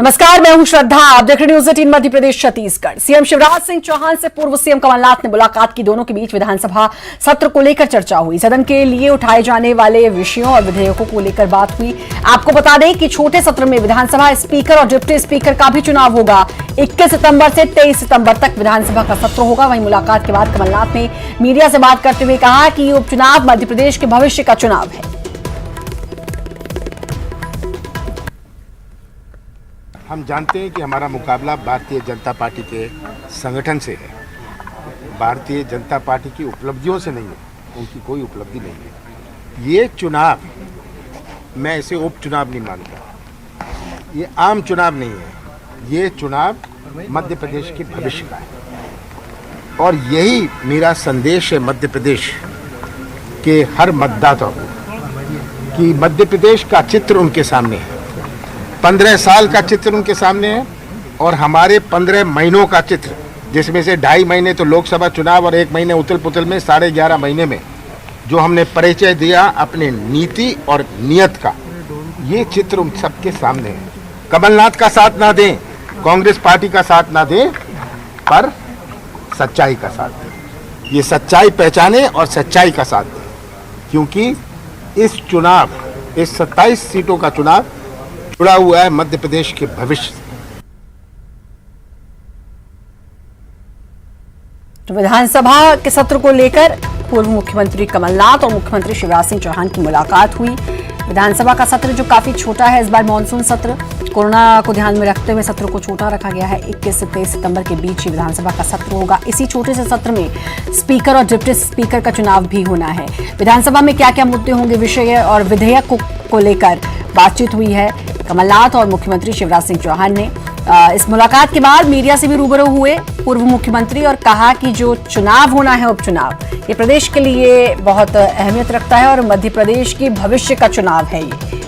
नमस्कार, मैं हूं श्रद्धा। आप देख रहे न्यूज 18 मध्य प्रदेश छत्तीसगढ़। सीएम शिवराज सिंह चौहान से पूर्व सीएम कमलनाथ ने मुलाकात की। दोनों के बीच विधानसभा सत्र को लेकर चर्चा हुई। सदन के लिए उठाए जाने वाले विषयों और विधेयकों को लेकर बात हुई। आपको बता दें कि छोटे सत्र में विधानसभा स्पीकर और डिप्टी स्पीकर का भी चुनाव होगा। 21 सितंबर से 23 सितंबर तक विधानसभा का सत्र होगा। वहीं मुलाकात के बाद कमलनाथ ने मीडिया से बात करते हुए कहा कि ये उपचुनाव मध्य प्रदेश के भविष्य का चुनाव है। हम जानते हैं कि हमारा मुकाबला भारतीय जनता पार्टी के संगठन से है। भारतीय जनता पार्टी की उपलब्धियों से नहीं है, उनकी कोई उपलब्धि नहीं है। ये चुनाव मैं इसे उपचुनाव नहीं मानता, ये आम चुनाव नहीं है। ये चुनाव मध्य प्रदेश के भविष्य का है और यही मेरा संदेश है मध्य प्रदेश के हर मतदाता को कि मध्य प्रदेश का चित्र उनके सामने है। 15 साल का चित्र उनके सामने है और हमारे 15 महीनों का चित्र, जिसमें से 2.5 महीने तो लोकसभा चुनाव और 1 महीने उथल पुथल में 11.5 महीने में जो हमने परिचय दिया अपने नीति और नियत का, ये चित्र उन सबके सामने है। कमलनाथ का साथ ना दें, कांग्रेस पार्टी का साथ ना दें, पर सच्चाई का साथ दें। ये सच्चाई पहचाने और सच्चाई का साथ दें, क्योंकि इस चुनाव, इस 27 सीटों का चुनाव जुड़ा हुआ है मध्य प्रदेश के भविष्य से। तो विधानसभा के सत्र को लेकर पूर्व मुख्यमंत्री कमलनाथ और मुख्यमंत्री शिवराज सिंह चौहान की मुलाकात हुई। विधानसभा का सत्र जो काफी छोटा है, इस बार मानसून सत्र, कोरोना को ध्यान में रखते हुए सत्र को छोटा रखा गया है। 21 से 23 सितंबर के बीच ही विधानसभा का सत्र होगा। इसी छोटे से सत्र में स्पीकर और डिप्टी स्पीकर का चुनाव भी होना है। विधानसभा में क्या क्या मुद्दे होंगे, विषय और विधेयक को लेकर बातचीत हुई है। कमलनाथ और मुख्यमंत्री शिवराज सिंह चौहान ने इस मुलाकात के बाद मीडिया से भी रूबरू हुए पूर्व मुख्यमंत्री और कहा कि जो चुनाव होना है, उपचुनाव, ये प्रदेश के लिए बहुत अहमियत रखता है और मध्य प्रदेश के भविष्य का चुनाव है ये।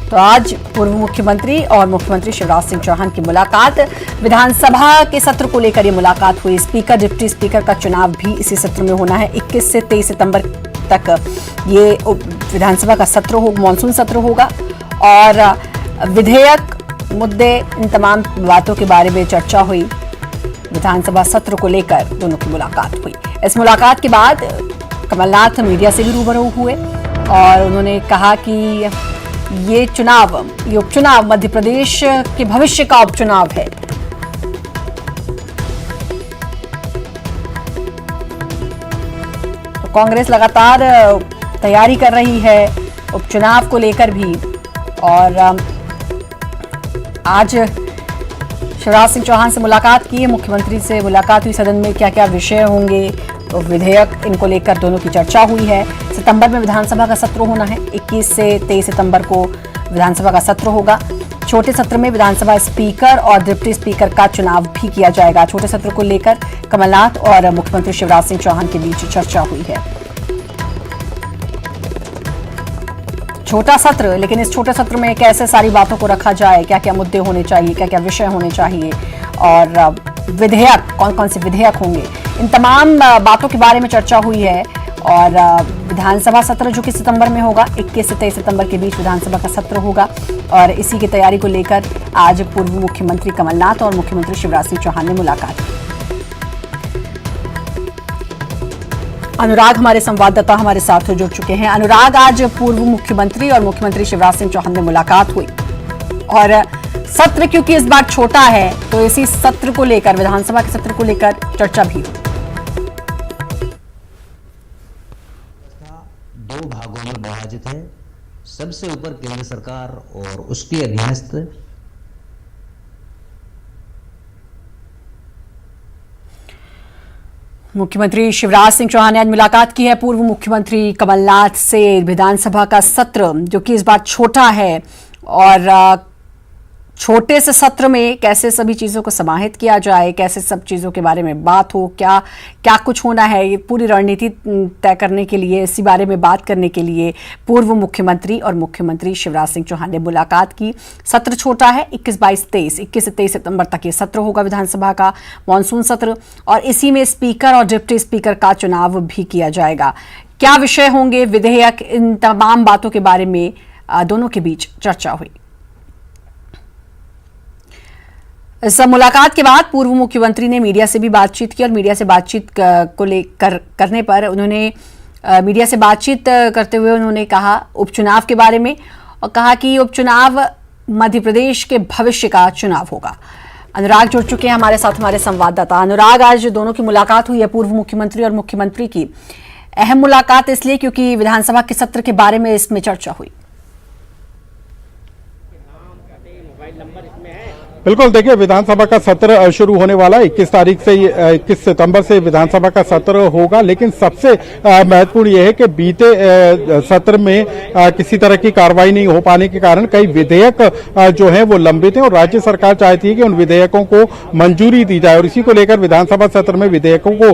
तो आज पूर्व मुख्यमंत्री और मुख्यमंत्री शिवराज सिंह चौहान की मुलाकात, विधानसभा के सत्र को लेकर ये मुलाकात हुई। स्पीकर डिप्टी स्पीकर का चुनाव भी इसी सत्र में होना है। 21 से 23 सितंबर तक ये विधानसभा का सत्र हो, मानसून सत्र होगा और विधेयक, मुद्दे, इन तमाम बातों के बारे में चर्चा हुई। विधानसभा सत्र को लेकर दोनों की मुलाकात हुई। इस मुलाकात के बाद कमलनाथ मीडिया से भी रूबरू हुए और उन्होंने कहा कि ये चुनाव, ये उपचुनाव मध्य प्रदेश के भविष्य का उपचुनाव है। तो कांग्रेस लगातार तैयारी कर रही है उपचुनाव को लेकर भी और आज शिवराज सिंह चौहान से मुलाकात की है, मुख्यमंत्री से मुलाकात हुई। सदन में क्या क्या विषय होंगे, तो विधेयक, इनको लेकर दोनों की चर्चा हुई है। सितंबर में विधानसभा का सत्र होना है। 21 से 23 सितंबर को विधानसभा का सत्र होगा। छोटे सत्र में विधानसभा स्पीकर और डिप्टी स्पीकर का चुनाव भी किया जाएगा। छोटे सत्र को लेकर कमलनाथ और मुख्यमंत्री शिवराज सिंह चौहान के बीच चर्चा हुई है। छोटा सत्र, लेकिन इस छोटे सत्र में कैसे सारी बातों को रखा जाए, क्या क्या मुद्दे होने चाहिए, क्या क्या विषय होने चाहिए और विधेयक, कौन कौन से विधेयक होंगे, इन तमाम बातों के बारे में चर्चा हुई है। और विधानसभा सत्र जो कि सितंबर में होगा, 21 से 23 सितंबर के बीच विधानसभा का सत्र होगा और इसी की तैयारी को लेकर आज पूर्व मुख्यमंत्री कमलनाथ और मुख्यमंत्री शिवराज सिंह चौहान ने मुलाकात की। अनुराग हमारे संवाददाता हमारे साथ जुड़ चुके हैं। अनुराग, आज पूर्व मुख्यमंत्री और मुख्यमंत्री शिवराज सिंह चौहान ने मुलाकात हुई और सत्र क्योंकि इस बार छोटा है तो इसी सत्र को लेकर, विधानसभा के सत्र को लेकर चर्चा भी हुई। दो भागों में विभाजित है। सबसे ऊपर केंद्र सरकार और उसके अधीनस्थ मुख्यमंत्री शिवराज सिंह चौहान ने आज मुलाकात की है पूर्व मुख्यमंत्री कमलनाथ से। विधानसभा का सत्र जो कि इस बार छोटा है और छोटे से सत्र में कैसे सभी चीज़ों को समाहित किया जाए, कैसे सब चीज़ों के बारे में बात हो, क्या क्या कुछ होना है, ये पूरी रणनीति तय करने के लिए, इसी बारे में बात करने के लिए पूर्व मुख्यमंत्री और मुख्यमंत्री शिवराज सिंह चौहान ने मुलाकात की। सत्र छोटा है, 21 से 23 सितंबर तक ये सत्र होगा विधानसभा का, मानसून सत्र, और इसी में स्पीकर और डिप्टी स्पीकर का चुनाव भी किया जाएगा। क्या विषय होंगे, विधेयक, इन तमाम बातों के बारे में दोनों के बीच चर्चा हुई। इस मुलाकात के बाद पूर्व मुख्यमंत्री ने मीडिया से भी बातचीत की और मीडिया से बातचीत को लेकर करने पर उन्होंने मीडिया से बातचीत करते हुए उन्होंने कहा उपचुनाव के बारे में और कहा कि उपचुनाव मध्य प्रदेश के भविष्य का चुनाव होगा। अनुराग जुड़ चुके हैं हमारे साथ, हमारे संवाददाता। अनुराग, आज दोनों की मुलाकात हुई है, पूर्व मुख्यमंत्री और मुख्यमंत्री की। अहम मुलाकात इसलिए क्योंकि विधानसभा के सत्र के बारे में इसमें चर्चा हुई। बिल्कुल, देखिए विधानसभा का सत्र शुरू होने वाला 21 तारीख से 21 सितंबर से विधानसभा का सत्र होगा। लेकिन सबसे महत्वपूर्ण यह है कि बीते सत्र में किसी तरह की कार्रवाई नहीं हो पाने के कारण कई विधेयक जो हैं वो लंबित हैं और राज्य सरकार चाहती है कि उन विधेयकों को मंजूरी दी जाए और इसी को लेकर विधानसभा सत्र में विधेयकों को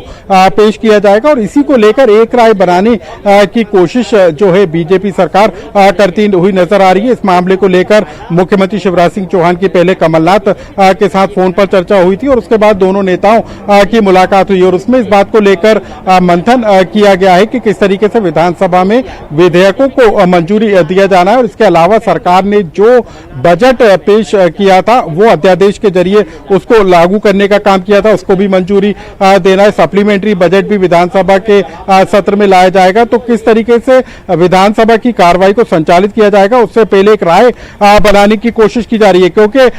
पेश किया जाएगा और इसी को लेकर एक राय बनाने की कोशिश जो है बीजेपी सरकार करती हुई नजर आ रही है। इस मामले को लेकर मुख्यमंत्री शिवराज सिंह चौहान की पहले कमलनाथ के साथ फोन पर चर्चा हुई थी और उसके बाद दोनों नेताओं की मुलाकात हुई और उसमें इस बात को लेकर मंथन किया गया है कि किस तरीके से विधानसभा में विधेयकों को मंजूरी दिया जाना है और इसके अलावा सरकार ने जो बजट पेश किया था वो अध्यादेश के जरिए उसको लागू करने का काम किया था, उसको भी मंजूरी देना है। सप्लीमेंट्री बजट भी विधानसभा के सत्र में लाया जाएगा। तो किस तरीके से विधानसभा की कार्रवाई को संचालित किया जाएगा उससे पहले एक राय बनाने की कोशिश की जा रही है, क्योंकि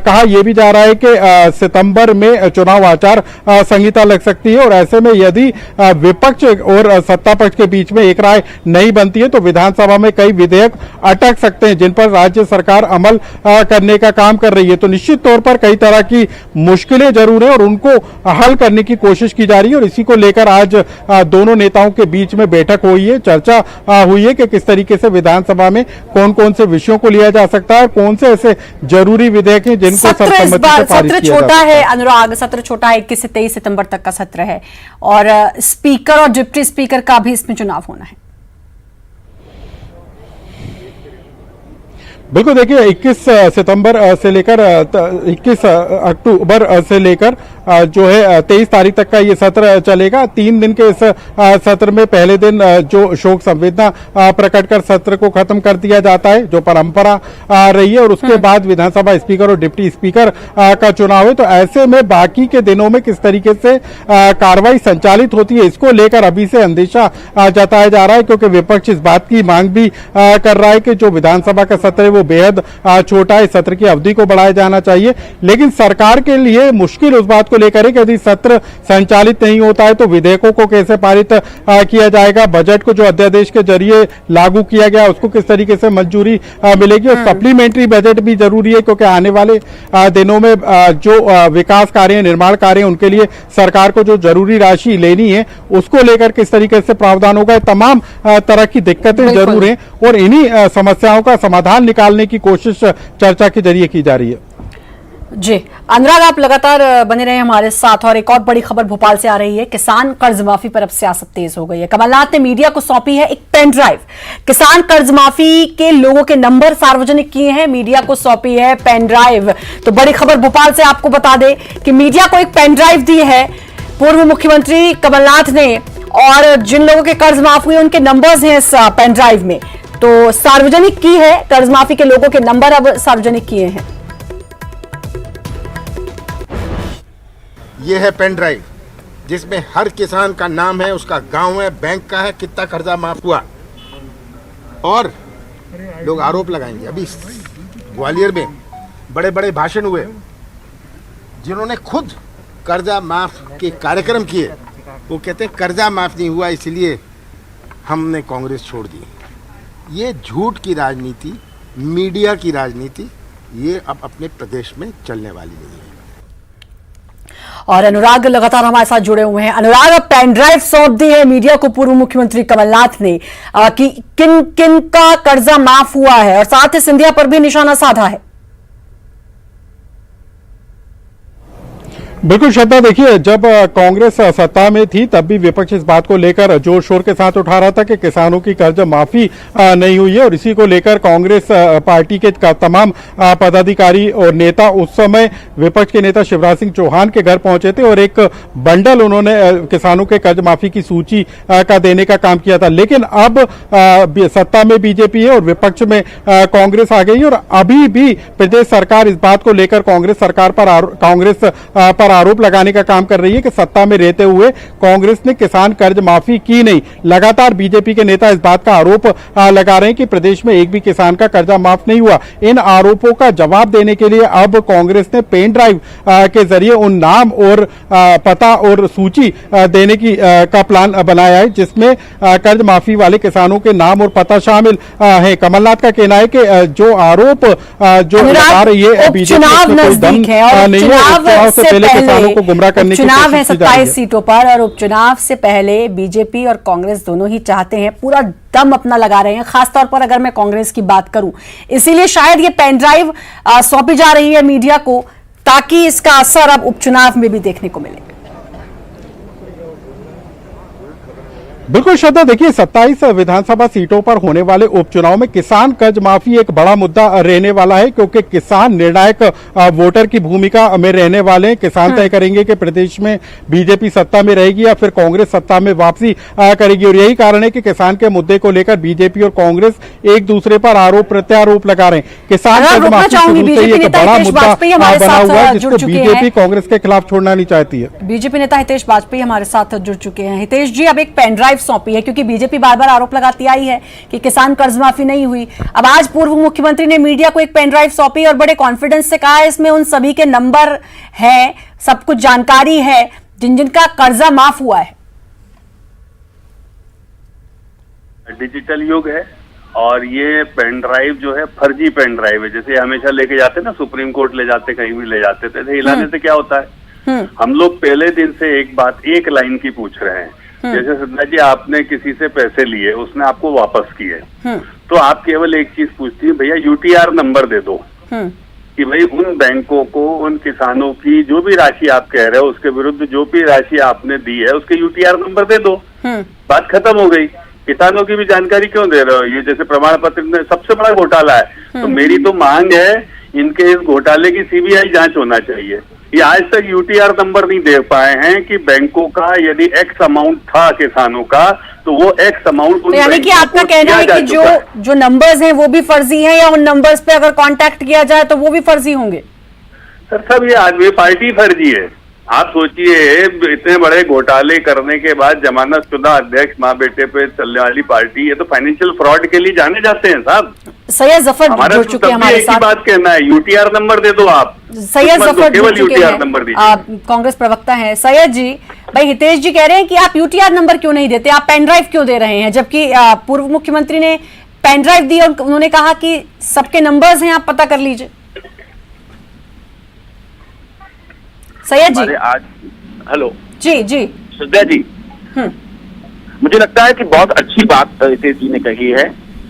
कहा यह भी जा रहा है कि सितंबर में चुनाव आचार संहिता लग सकती है और ऐसे में यदि विपक्ष और सत्ता पक्ष के बीच में एक राय नहीं बनती है तो विधानसभा में कई विधेयक अटक सकते हैं जिन पर राज्य सरकार अमल करने का काम कर रही है। तो निश्चित तौर पर कई तरह की मुश्किलें जरूर हैं और उनको हल करने की कोशिश की जा रही है और इसी को लेकर आज दोनों नेताओं के बीच में बैठक हुई है, चर्चा हुई है कि किस तरीके से विधानसभा में कौन कौन से विषयों को लिया जा सकता है और कौन से ऐसे जरूरी विधेयक हैं जिनको सत्र छोटा है। अनुराग, सत्र छोटा है, 21 से 23 सितंबर तक का सत्र है और स्पीकर और डिप्टी स्पीकर का भी इसमें चुनाव होना है। बिल्कुल, देखिए 21 सितंबर से लेकर 21 अक्टूबर से लेकर जो है 23 तारीख तक का ये सत्र चलेगा। 3 दिन के इस सत्र में पहले दिन जो शोक संवेदना प्रकट कर सत्र को खत्म कर दिया जाता है, जो परंपरा रही है, और उसके बाद विधानसभा स्पीकर और डिप्टी स्पीकर का चुनाव है। तो ऐसे में बाकी के दिनों में किस तरीके से कार्रवाई संचालित होती है इसको लेकर अभी से अंदेशा जताया जा रहा है, क्योंकि विपक्ष इस बात की मांग भी कर रहा है कि जो विधानसभा का सत्र है वो बेहद छोटा है, सत्र की अवधि को बढ़ाया जाना चाहिए। लेकिन सरकार के लिए मुश्किल उस बात को लेकर है कि यदि सत्र संचालित नहीं होता है तो विधेयकों को कैसे पारित किया जाएगा, बजट को जो अध्यादेश के जरिए लागू किया गया उसको किस तरीके से मंजूरी मिलेगी और सप्लीमेंट्री बजट भी जरूरी है, क्योंकि आने वाले दिनों में जो विकास कार्य, निर्माण कार्य, उनके लिए सरकार को जो जरूरी राशि लेनी है उसको लेकर किस तरीके से प्रावधान होगा। तमाम तरह की दिक्कतें जरूर हैं और इन्हीं समस्याओं का समाधान निकालने की कोशिश चर्चा के जरिए की जा रही है। जी अनुराग, आप लगातार बने रहे हमारे साथ। और एक और बड़ी खबर भोपाल से आ रही है, किसान कर्ज माफी पर अब सियासत तेज हो गई है। कमलनाथ ने मीडिया को सौंपी है एक पेन ड्राइव, किसान कर्ज माफी के लोगों के नंबर सार्वजनिक किए हैं, मीडिया को सौंपी है पेन ड्राइव। तो बड़ी खबर भोपाल से आपको बता दें कि मीडिया को एक पेन ड्राइव दी है पूर्व मुख्यमंत्री कमलनाथ ने और जिन लोगों के कर्ज माफ हुए उनके नंबर्स हैं इस पेन ड्राइव में। तो सार्वजनिक की है, कर्ज माफी के लोगों के नंबर अब सार्वजनिक किए हैं। ये है पेन ड्राइव जिसमें हर किसान का नाम है, उसका गांव है, बैंक का है, कितना कर्जा माफ हुआ। और लोग आरोप लगाएंगे, अभी ग्वालियर में बड़े बड़े भाषण हुए, जिन्होंने खुद कर्जा माफ के कार्यक्रम किए वो कहते हैं कर्जा माफ नहीं हुआ इसलिए हमने कांग्रेस छोड़ दी। ये झूठ की राजनीति, मीडिया की राजनीति, ये अब अपने प्रदेश में चलने वाली नहीं है। और अनुराग लगातार हमारे साथ जुड़े हुए हैं। अनुराग, अब पेन ड्राइव सौंप दी है मीडिया को पूर्व मुख्यमंत्री कमलनाथ ने कि किन किन का कर्जा माफ हुआ है और साथ ही सिंधिया पर भी निशाना साधा है। बिल्कुल श्रद्धा, देखिए जब कांग्रेस सत्ता में थी तब भी विपक्ष इस बात को लेकर जोर शोर के साथ उठा रहा था कि किसानों की कर्ज माफी नहीं हुई है और इसी को लेकर कांग्रेस पार्टी के तमाम पदाधिकारी और नेता उस समय विपक्ष के नेता शिवराज सिंह चौहान के घर पहुंचे थे और एक बंडल उन्होंने किसानों के कर्ज माफी की सूची का देने का काम किया था। लेकिन अब सत्ता में बीजेपी है और विपक्ष में कांग्रेस आ गई और अभी भी प्रदेश सरकार इस बात को लेकर कांग्रेस सरकार पर आरोप लगाने का काम कर रही है कि सत्ता में रहते हुए कांग्रेस ने किसान कर्ज माफी की नहीं। लगातार बीजेपी के नेता इस बात का आरोप लगा रहे हैं कि प्रदेश में एक भी किसान का कर्जा माफ नहीं हुआ। इन आरोपों का जवाब देने के लिए अब कांग्रेस ने पेन ड्राइव के जरिए उन नाम और पता और सूची देने की का प्लान बनाया है जिसमें कर्ज माफी वाले किसानों के नाम और पता शामिल है। कमलनाथ का कहना है कि जो आरोप जो लगा रही है चुनाव नजदीक है और चुनाव से पहले किसानों को गुमराह करने की चुनाव है कोशिश की जा रही 27 सीटों पर और उपचुनाव से पहले बीजेपी और कांग्रेस दोनों ही चाहते हैं, पूरा दम अपना लगा रहे हैं, खासतौर पर अगर मैं कांग्रेस की बात करूं। इसीलिए शायद ये पेन ड्राइव सौंपी जा रही है मीडिया को ताकि इसका असर अब उपचुनाव में भी देखने को मिले। बिल्कुल श्रद्धा, देखिए 27 विधानसभा सीटों पर होने वाले उपचुनाव में किसान कर्ज माफी एक बड़ा मुद्दा रहने वाला है क्योंकि किसान निर्णायक वोटर की भूमिका में रहने वाले हैं। किसान तय करेंगे कि प्रदेश में बीजेपी सत्ता में रहेगी या फिर कांग्रेस सत्ता में वापसी करेगी और यही कारण है कि किसान के मुद्दे को लेकर बीजेपी और कांग्रेस एक दूसरे पर आरोप प्रत्यारोप लगा रहे हैं। किसान कर्ज माफी शुरू से ही एक बड़ा मुद्दा बना हुआ है जिसको बीजेपी कांग्रेस के खिलाफ छोड़ना नहीं चाहती है। बीजेपी नेता हितेश वाजपेयी हमारे साथ जुड़ चुके हैं। हितेश जी, अब एक पेन ड्राइव सौंपी है क्योंकि बीजेपी बार बार आरोप लगाती आई है कि किसान कर्ज माफी नहीं हुई। अब आज पूर्व मुख्यमंत्री ने मीडिया को एक पेन ड्राइव सौंपी और बड़े कॉन्फिडेंस से कहा है इसमें उन सभी के नंबर है, सब कुछ जानकारी है जिन जिनका कर्जा माफ हुआ है। डिजिटल युग है और ये पेन ड्राइव जो है फर्जी पेन ड्राइव है। जैसे हमेशा लेके जाते ना, सुप्रीम कोर्ट ले जाते, कहीं भी ले जाते थे, हिलाने से क्या होता है। हम लोग पहले दिन से एक बात एक लाइन की पूछ रहे हैं। जैसे श्रद्धा जी, आपने किसी से पैसे लिए, उसने आपको वापस किए, तो आप केवल एक चीज पूछती है, भैया यूटीआर नंबर दे दो कि भाई उन बैंकों को उन किसानों की जो भी राशि आप कह रहे हो उसके विरुद्ध जो भी राशि आपने दी है उसके यूटीआर नंबर दे दो, बात खत्म हो गई। किसानों की भी जानकारी क्यों दे रहे हो? ये जैसे प्रमाण पत्र में सबसे बड़ा घोटाला है, तो मेरी तो मांग है इनके इस घोटाले की सीबीआई जांच होना चाहिए। ये आज तक यूटीआर नंबर नहीं दे पाए हैं कि बैंकों का यदि एक्स अमाउंट था किसानों का तो वो एक्स अमाउंट, तो यानी कि आपका कहना है कि जो नंबर्स हैं वो भी फर्जी हैं या उन नंबर्स पे अगर कांटेक्ट किया जाए तो वो भी फर्जी होंगे? सर सब ये आदमी पार्टी फर्जी है। आप सोचिए, इतने बड़े घोटाले करने के बाद जमानतशुदा अध्यक्ष माँ बेटे पे चलने वाली पार्टी, ये तो फाइनेंशियल फ्रॉड के लिए जाने जाते हैं साहब। सैयद जफर जुड़ चुके हैं हमारे साथ। बात कहना है, यूटीआर नंबर दे दो आप। सैयद जफर जुड़ चुके हैं, आप कांग्रेस प्रवक्ता हैं। सैयद जी, भाई हितेश जी कह रहे हैं कि आप यूटीआर नंबर क्यों नहीं देते, आप पेन ड्राइव क्यों दे रहे हैं, जबकि पूर्व मुख्यमंत्री ने पेन ड्राइव दी और उन्होंने कहा कि सबके नंबर्स हैं, आप पता कर लीजिए। सैयद जी, आज हेलो जी जी श्रद्धा जी, मुझे लगता है कि बहुत अच्छी बात हितेश जी ने कही है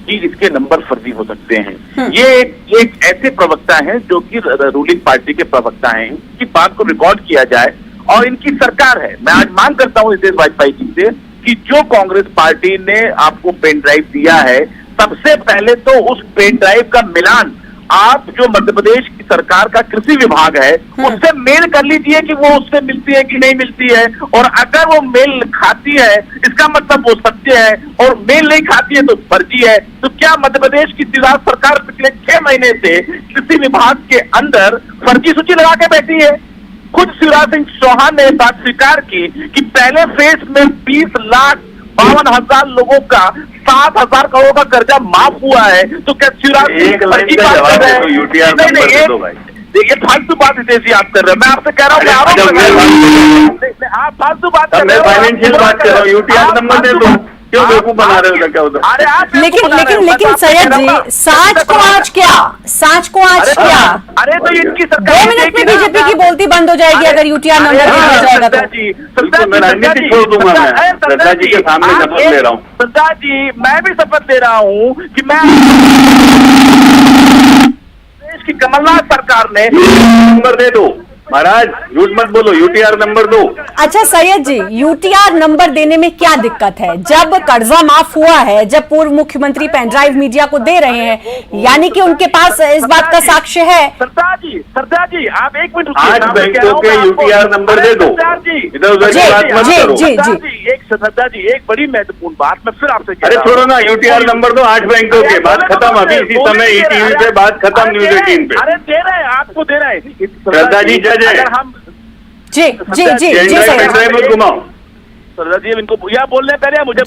कि इसके नंबर फर्जी हो सकते हैं। ये एक ऐसे प्रवक्ता हैं जो कि रूलिंग पार्टी के प्रवक्ता हैं, कि बात को रिकॉर्ड किया जाए और इनकी सरकार है। मैं आज मांग करता हूं हितेश वाजपेयी जी से कि जो कांग्रेस पार्टी ने आपको पेन ड्राइव दिया है, सबसे पहले तो उस पेन ड्राइव का मिलान आप जो मध्य प्रदेश की सरकार का कृषि विभाग है उससे मेल कर लीजिए कि वो उससे मिलती है कि नहीं मिलती है, और अगर वो मेल खाती है इसका मतलब वो सत्य है, और मेल नहीं खाती है तो फर्जी है। तो क्या मध्य प्रदेश की शिवराज सरकार पिछले 6 महीने से कृषि विभाग के अंदर फर्जी सूची लगा के बैठी है? खुद शिवराज सिंह चौहान ने बात स्वीकार की कि पहले फेज में 20,52,000 लोगों का 7,000 करोड़ का कर्जा माफ हुआ है। तो क्या शिवराज देखिए फालतू बात हितेश जी आप कर रहे हैं, मैं आपसे कह रहा हूँ आप फालतू बात कर रहे हो, फाइनेंशियल बात कर रहा हूँ, यूटीआर नंबर दे दो, क्यों बेवकूफ बना रहे हो? क्या होता? अरे आप लेकिन सैयद जी, सांच को आज क्या, सांच को आज क्या? अरे तो इनकी सरकार 2 मिनट में बीजेपी की बोलती बंद हो जाएगी अगर यूटीआर नंबर दिया जाएगा तो। मैं राजनीति छोड़ दूंगा, मैं श्रद्धा जी के सामने शपथ ले रहा हूँ। श्रद्धा जी, मैं भी शपथ ले रहा हूँ कि मैं देश की कमलनाथ सरकार ने नंबर दे दो, महाराज झूठ मत बोलो, यूटीआर नंबर दो। अच्छा सैयद जी, यूटीआर नंबर देने में क्या दिक्कत है? जब कर्जा माफ हुआ है, जब पूर्व मुख्यमंत्री पेन ड्राइव मीडिया को दे रहे हैं, यानी कि उनके पास इस बात का साक्ष्य है। सरदार जी आप एक मिनट, 8 बैंकों के यूटीआर नंबर दे दो, इधर उधर की बात मत करो। सरदार जी एक बड़ी महत्वपूर्ण बात मैं फिर आपसे अरे छोड़ो ना, यूटीआर नंबर दो 8 बैंकों के, बात खत्म। अभी इसी समय ईटीवी पे बात खत्म, न्यूज 18 पे। अरे दे रहे हैं, आपको दे रहे हैं श्रद्धा जी जज है। अगर हम जी जी जी जी सैयद मत घुमाओ। सरदार जी इनको या बोलने पहले मुझे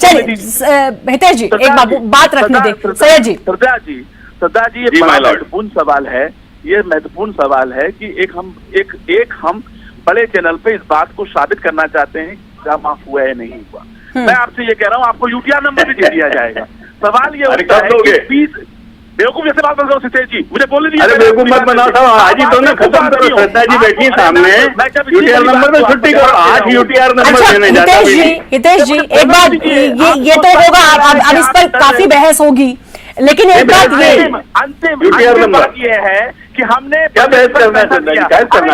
हितेश जी एक बात रखने दे सैयद जी। सरदार जी ये बड़ा महत्वपूर्ण सवाल है, ये महत्वपूर्ण सवाल है कि एक हम बड़े चैनल पे इस बात को साबित करना चाहते हैं क्या माफ हुआ है नहीं हुआ। मैं आपसे ये कह रहा हूँ आपको यूटीआर नंबर भी दे दिया जाएगा। सवाल ये होता है कि फीस बेवकूफ जैसे बात कर रहा हूँ सितेश जी, मुझे बोलने दीजिए। अरे बेवकूफ मत बनाओ था, आज ही तो ना खत्म करो। श्रद्धा जी बैठी सामने, यूटीआर नंबर में छुट्टी करो, आज यूटीआर नंबर देने जाता हूं। हितेश जी एक बात ये तो होगा, अब इस पर काफी बहस होगी, लेकिन एक बात ये अंतिम बात ये है कि हमने क्या बहस करना है?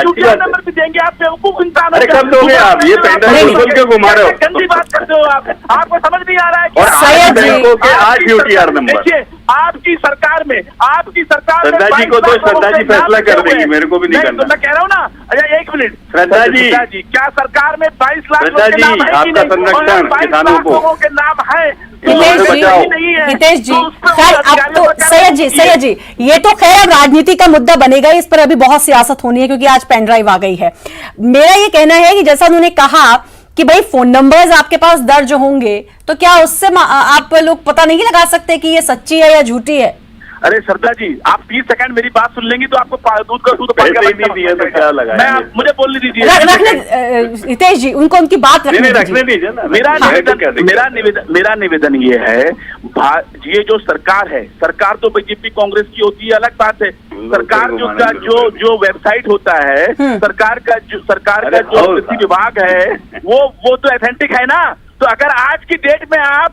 यूटीआर नंबर भी देंगे आप बेवकूफ इंसान। अरे कब दोगे आप? ये पेंडल खोल के घुमा रहे हो, गंदी बात करते हो आप, आपको समझ नहीं आ रहा है। और 8 बैंकों के 8 यूटीआर नंबर। देखिए आपकी सरकार में श्रद्धा जी को तो श्रद्धा जी फैसला कर देंगी, मेरे को भी नहीं करना। मैं कह रहा हूँ ना, अच्छा एक मिनट श्रद्धा जी, क्या सरकार में 22 लाख श्रद्धा जी आपका संरक्षण किसानों को, लोगों के नाम है? हितेश जी खैर अब तो सैयद जी ये तो खैर अब राजनीति का मुद्दा बनेगा, इस पर अभी बहुत सियासत होनी है क्योंकि आज पेन ड्राइव आ गई है। मेरा ये कहना है कि जैसा उन्होंने कहा कि भाई फोन नंबर्स आपके पास दर्ज होंगे, तो क्या उससे आप लोग पता नहीं लगा सकते कि ये सच्ची है या झूठी है? अरे सरदार जी आप 30 सेकंड मेरी बात सुन लेंगी तो आपको दूध का दूध नहीं दिया तो क्या लगा? मुझे बोलने दीजिए। रखने हितेश जी उनकी बात रखने दीजिए ना। मेरा निवेदन ये है, ये जो सरकार है, सरकार तो बीजेपी कांग्रेस की होती है अलग बात है। सरकार जो वेबसाइट होता है, सरकार का जो कृषि विभाग है वो तो ऑथेंटिक है ना। तो अगर आज की डेट में आप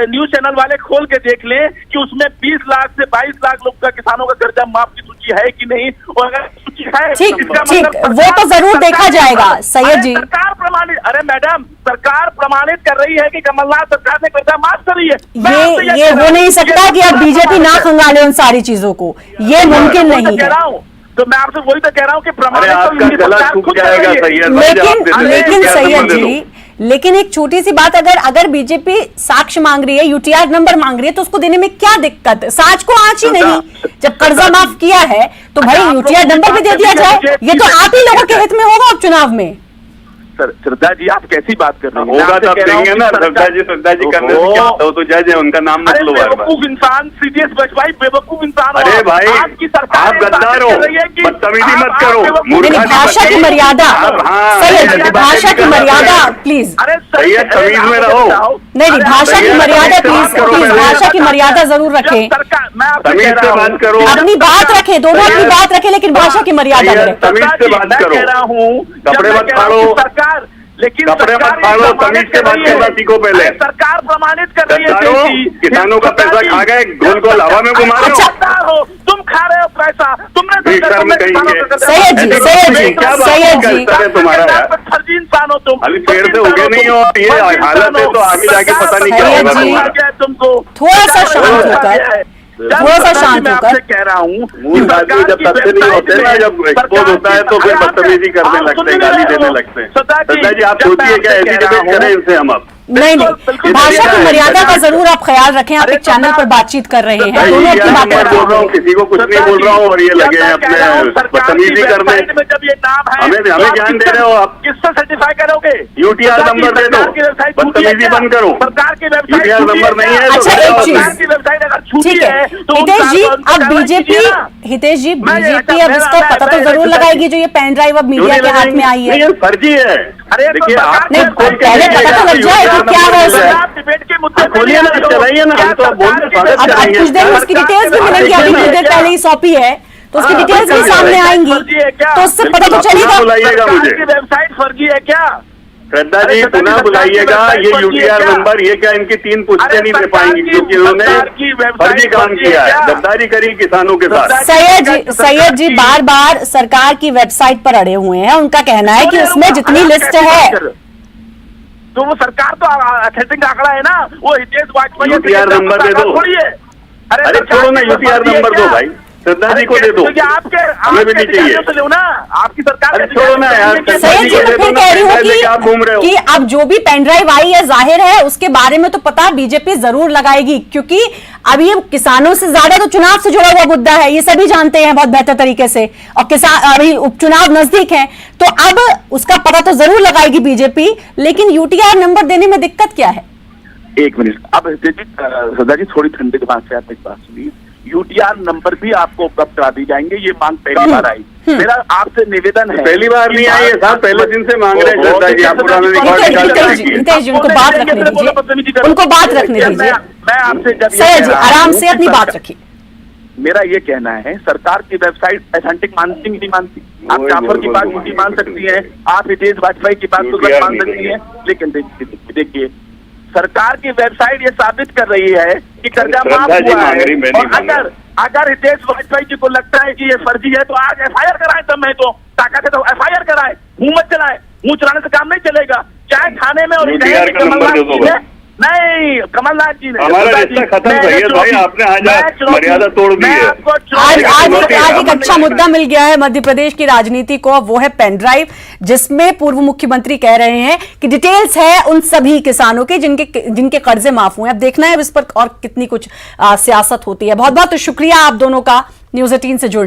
न्यूज चैनल वाले खोल के देख लें कि उसमें 20 लाख से 22 लाख लोग का किसानों का कर्जा माफ की सूची है कि नहीं, और अगर सूची है ठीक वो तो जरूर देखा जाएगा सैयद जी। सरकार प्रमाणित, अरे मैडम सरकार प्रमाणित कर रही है कि कमलनाथ सरकार ने कर्जा माफ कर रही है। ये हो नहीं सकता कि अब बीजेपी ना खंगाले उन सारी चीजों को, ये मुमकिन नहीं है। तो मैं आपसे वही तो कह रहा हूँ कि प्रमाणित लेकिन सैयद जी लेकिन एक छोटी सी बात, अगर बीजेपी साक्ष्य मांग रही है, यूटीआर नंबर मांग रही है, तो उसको देने में क्या दिक्कत? साच को आंच ही नहीं, जब कर्जा माफ किया है तो भाई यूटीआर नंबर भी दे दिया जाए। ये तो आप ही लोगों के हित में होगा उपचुनाव में। श्रद्धा जी आप कैसी बात कर रहे हैं? होगा तो देंगे ना। श्रद्धा जी करने से क्या होता है? तो जज है, उनका नाम मत लो। बेवकूफ इंसान, सीरियस भाई बेवकूफ इंसान। अरे भाई आपकी सरकार आप गद्दार हो, बदतमीजी मत करो। भाषा की मर्यादा, भाषा की मर्यादा प्लीज। अरे सैयद तमीज में रहो। नहीं भाषा की मर्यादा प्लीज, भाषा की मर्यादा जरूर रखें, तमीज से बात करो, अपनी बात रखें, दोनों अपनी बात रखें, लेकिन भाषा की मर्यादा रखें। तमीज से बात करो, कपड़े मत फाड़ो, लेकिन कपड़े मत फाड़ो, तमीज से बात करना सीखो पहले। सरकार प्रमाणित कर रही है, किसानों का पैसा खा गए, गोल गोल हवा में घुमा रहे हो, तुम खा रहे हो पैसा, तुमने सैयद जी तुम्हारा फर्जी इंसान हो तुम, अभी पेड़ से उगे नहीं हो, ये हालत है तो आगे जाके पता नहीं क्या होगा तुमको। थोड़ा सा शांत होकर, थोड़ा सा शांत होकर कह रहा हूँ, जब तथ्य नहीं होते ना, जब एक्सपोज होता है तो फिर बदतमीजी करने लगते हैं, गाली देने लगते हैं। श्रद्धा जी आप सोचिए क्या ऐसी डिबेट करें इनसे हम अब? नहीं भाषा की मर्यादा का जरूर आप ख्याल रखें। आप एक चैनल पर बातचीत कर रहे हैं, दोनों की बात कर बोल रहा हूँ, किसी को कुछ नहीं बोल रहा हूँ, और ये लगे हैं अपने बदतमीजी करने। जब ये नाम है हमें ज्ञान दे रहे हो आप, किससे सर्टिफाई करोगे? यूटीआर नंबर दे दो, बदतमीजी बंद करो। सरकार की यूटीआर नंबर नहीं है अच्छा एक चीज, वेबसाइट अगर छूटी ठीक है हितेश जी, अब बीजेपी अब इसका पता तो जरूर लगाएगी जो ये पेन ड्राइव अब मीडिया के हाथ में आई है। फर्जी है। अरे देखिए आप पहले पता तो लग जाए कि क्या है। डिबेट के मुद्दे खोलिए ना, चलाइए ना, हम तो बोल स्वागत अब करेंगे। कुछ देर में उसकी डिटेल्स भी मिलेंगी, अभी कुछ देर पहले ही सौंपी है तो उसकी डिटेल्स भी सामने आएंगी, तो उससे पता तो चलेगा। बुलाइएगा मुझे। वेबसाइट फर्जी है क्या? श्रद्धा जी पुनः बुलाइएगा। ये यूटीआर नंबर, ये क्या इनकी 3 पुश्तें नहीं दे पाएंगी क्योंकि इन्होंने फर्जी काम किया है, गद्दारी करी किसानों के साथ। सैयद जी बार बार सरकार की वेबसाइट पर अड़े हुए हैं। उनका कहना है कि उसमें जितनी लिस्ट है तो वो सरकार तो अथेंटिक आंकड़ा है ना, वो हितेश वाजपेयी यूटीआर नंबर दे दो। अरे छोड़ो ना, यूटीआर नंबर दो भाई, श्रद्धा जी को दे दो, हमें भी नहीं चाहिए ना आपकी सरकार। छोड़ो ना यार, सैयद जी मैं फिर कह रही हूँ कि अब जो भी पेन ड्राइव आई है, जाहिर है उसके बारे में तो पता बीजेपी जरूर लगाएगी, क्योंकि अब ये किसानों से ज्यादा तो चुनाव से जुड़ा हुआ मुद्दा है, ये सभी जानते हैं बहुत बेहतर तरीके से, और किसान अभी उपचुनाव नजदीक है, तो अब उसका पता तो जरूर लगाएगी बीजेपी। लेकिन यूटीआर नंबर देने में दिक्कत क्या है? एक मिनट, अब श्रद्धा जी थोड़ी ठंडे दिमाग से आप एक बात सुनिए। यूटीआर नंबर भी आपको उपलब्ध करा दी जाएंगे, ये मांग पहली बार आई। मेरा आपसे निवेदन है, पहली बार नहीं आई है साहब, पहले दिन से मांग रहे हैं श्रद्धा जी, आप पुराने रिकॉर्ड निकाल के रखिए। नितेश जी उनको बात रखने दीजिए, उनको बात रखने दीजिए। मैं आपसे जब सैयद जी आराम से अपनी बात रखिए। मेरा ये कहना है, सरकार की वेबसाइट अथेंटिक मानती नहीं मानती। आप जाफर की बात झूठी मान सकती हैं, आप हितेश वाजपेयी की बात को मान सकती हैं, लेकिन देखिए सरकार की वेबसाइट ये साबित कर रही है कि कर्जा माफ हुआ है। और अगर हितेश वाजपेयी जी को लगता है कि ये फर्जी है तो आज एफआईआर कराएं, तब मैं तो ताकत है तो एफआईआर कराएं, मुंह मत चलाएं, मुंह चलाने से काम नहीं चलेगा। चाहे थाने में और नहीं कमलनाथ जी ने हमारा रिश्ता खत्म सैयद भाई, आपने आज मर्यादा तोड़ दी है। आज एक अच्छा मुद्दा मिल गया है मध्य प्रदेश की राजनीति को, वो है पेन ड्राइव, जिसमें पूर्व मुख्यमंत्री कह रहे हैं कि डिटेल्स है उन सभी किसानों के जिनके कर्जे माफ हुए। अब देखना है इस पर और कितनी कुछ सियासत होती है। बहुत बहुत शुक्रिया आप दोनों का न्यूज़ 18 से जुड़ने।